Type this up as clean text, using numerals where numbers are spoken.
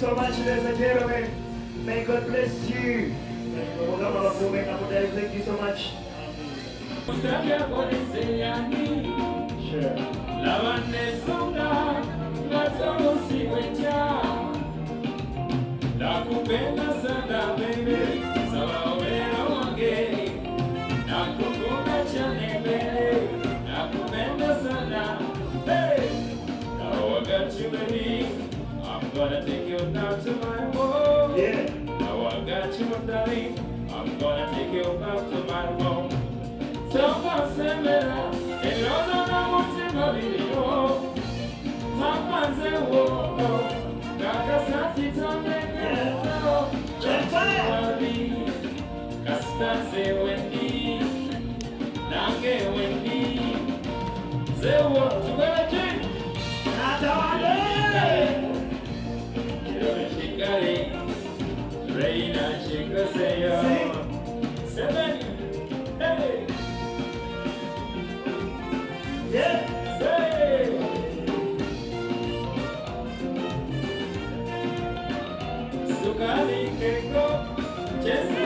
so much, ladies and gentlemen. May God bless you. Thank you so much. Sure. I'm gonna take you down to my home. Yeah. Now I got you, darling. I'm gonna take you back to my home. Someone say me that, and you don't know what you're gonna do. Someone say, whoa, no. Got a sassy tongue, and Casta say Wendy, Nange Wendy. Say what you gonna do? Reina chica seyo, seven, hey, Yeah. say, sukali keko, Jesu